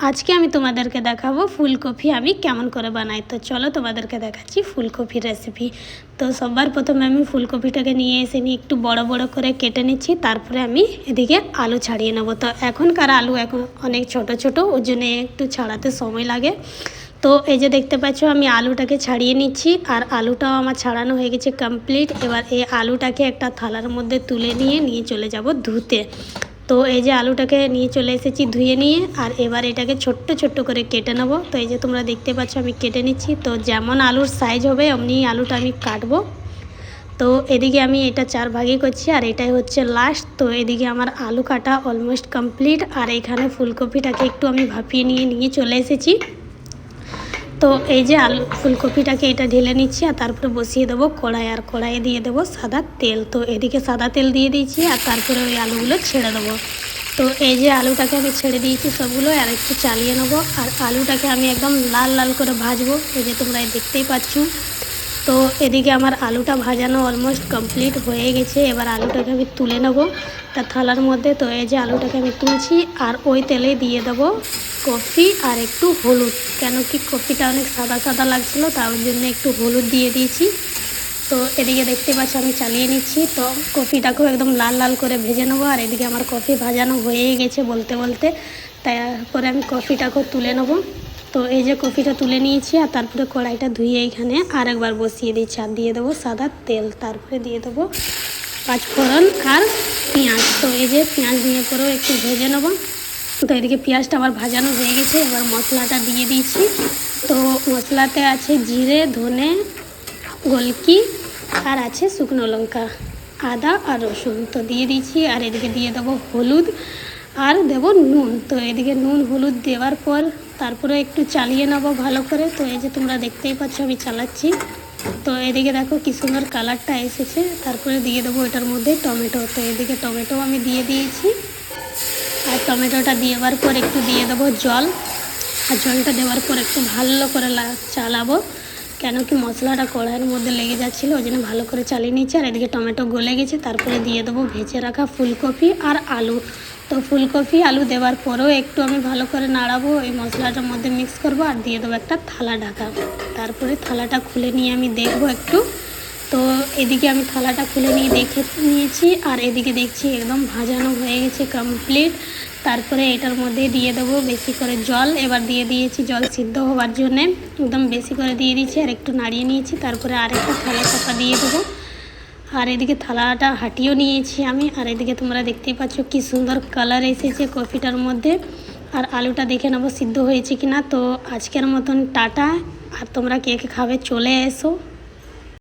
আজকে আমি তোমাদেরকে দেখাবো ফুলকপি আমি কেমন করে বানাই। তো চলো তোমাদেরকে দেখাচ্ছি ফুলকপির রেসিপি। তো সবার প্রথমে আমি ফুলকপিটাকে নিয়ে এসে একটু বড় বড় করে কেটে নিচ্ছি। তারপরে আমি এদিকে আলু ছাড়িয়ে নেবো। তো এখনকার আলু এখন অনেক ছোট ছোট, ওর জন্য একটু ছাড়াতে সময় লাগে। তো এই যে দেখতে পাচ্ছ আমি আলুটাকে ছাড়িয়ে নিচ্ছি, আর আলুটাও আমার ছাড়ানো হয়ে গেছে কমপ্লিট। এবার এই আলুটাকে একটা থালার মধ্যে তুলে নিয়ে চলে যাব ধুতে। তো এই যে আলুটাকে নিয়ে চলে এসেছি ধুয়ে নিয়ে, আর এবার এটাকে ছোট্ট ছোট্ট করে কেটে নেবো। তো এই যে তোমরা দেখতে পাচ্ছ আমি কেটে নিচ্ছি। তো যেমন আলুর সাইজ হবে অমনি আলুটা আমি কাটবো। তো এদিকে আমি এটা 4 ভাগে করছি, আর এটাই হচ্ছে লাস্ট। তো এদিকে আমার আলু কাটা অলমোস্ট কমপ্লিট, আর এখানে ফুলকপিটাকে একটু আমি ভাপিয়ে নিয়ে চলে এসেছি। তো এই যে আলু ফুলকপিটাকে এটা ঢেলে নিচ্ছি, আর তারপরে বসিয়ে দেবো কড়াই, আর কড়াইয়ে দিয়ে দেবো সাদা তেল। তো এদিকে সাদা তেল দিয়ে দিয়েছি, আর তারপরে ওই আলুগুলো ছেড়ে দেবো। তো এই যে আলুটাকে আমি ছেড়ে দিয়েছি সবগুলো, আর একটু চালিয়ে নেবো। আর আলুটাকে আমি একদম লাল লাল করে ভাজবো, এই যে তোমরা দেখতেই পাচ্ছ। তো এদিকে আমার আলুটা ভাজানো অলমোস্ট কমপ্লিট হয়ে গেছে। এবার আলুটাকে আমি তুলে নেবো তার থালার মধ্যে। তো এই যে আলুটাকে আমি তুলছি, আর ওই তেলে দিয়ে দেবো কফি আর একটু হলুদ, কেন কি কফিটা অনেক সাদা সাদা লাগছিলো, তার জন্য একটু হলুদ দিয়ে দিয়েছি। তো এদিকে দেখতে পাচ্ছ আমি চালিয়ে নিচ্ছি। তো কফিটাকেও একদম লাল লাল করে ভেজে নেবো, আর এদিকে আমার কফি ভাজানো হয়েই গেছে বলতে বলতে। তারপরে আমি কফিটাকেও তুলে নেবো। তো এই যে কফিটা তুলে নিয়েছি, আর তারপরে কড়াইটা ধুয়ে এখানে আরেকবার বসিয়ে দিচ্ছি, আর দিয়ে দেবো সাদা তেল। তারপরে দিয়ে দেবো পাঁচফোড়ন আর পেঁয়াজ। তো এই যে পেঁয়াজ দিয়ে পরেও একটু ভেজে নেবো। তো এদিকে পেঁয়াজটা আবার ভাজানো হয়ে গেছে। এবার মশলাটা দিয়ে দিয়েছি। তো মশলাতে আছে জিরে, ধনে, গোলকি, আর আছে শুকনো লঙ্কা, আদা আর রসুন। তো দিয়ে দিয়েছি, আর এদিকে দিয়ে দেবো হলুদ আর দেবো নুন। তো এদিকে নুন হলুদ দেওয়ার পর তারপরে একটু চালিয়ে নেবো ভালো করে। তো এই যে তোমরা দেখতেই পাচ্ছ আমি চালাচ্ছি। তো এদিকে দেখো কি সুন্দর কালারটা এসেছে। তারপরে দিয়ে দেবো এটার মধ্যে টমেটো। তো এদিকে টমেটো আমি দিয়ে দিয়েছি, আর টমেটোটা দেওয়ার পর একটু দিয়ে দেবো জল। আর জলটা দেওয়ার পর একটু ভালো করে চালাবো, কেন কি মশলাটা কড়াইয়ের মধ্যে লেগে যাচ্ছিলো, ওই জন্য ভালো করে চালিয়ে নিচ্ছি। আর এদিকে টমেটো গলে গেছে। তারপরে দিয়ে দেবো ভেজে রাখা ফুলকপি আর আলু। তো ফুলকপি আলু দেওয়ার পরেও একটু আমি ভালো করে নাড়াবো, এই মশলাটার মধ্যে মিক্স করব, আর দিয়ে দেবো একটা থালা ঢাকা। তারপরে থালাটা খুলে নিয়ে আমি দেখবো একটু। তো এদিকে আমি থালাটা খুলে দেখে নিয়েছি, আর এদিকে দেখছি একদম ভাজানো হয়ে গেছে কমপ্লিট। তারপরে এটার মধ্যে দিয়ে দেবো বেশি করে জল। এবার দিয়ে দিয়েছি জল সিদ্ধ হওয়ার জন্যে, একদম বেশি করে দিয়ে দিয়েছি, আর একটু নাড়িয়ে নিয়েছি। তারপরে আরেকটা থালা চাপা দিয়ে দেবো, আর এদিকে থালাটা হাঁটিয়েও নিয়েছি আমি। আর এদিকে তোমরা দেখতেই পাচ্ছ কি সুন্দর কালার এসেছে কফিটার মধ্যে। আর আলুটা দেখে নেবো সিদ্ধ হয়েছে কিনা। তো আজকের মতন টাটা, আর তোমরা কে কে খাবে চলে এসো।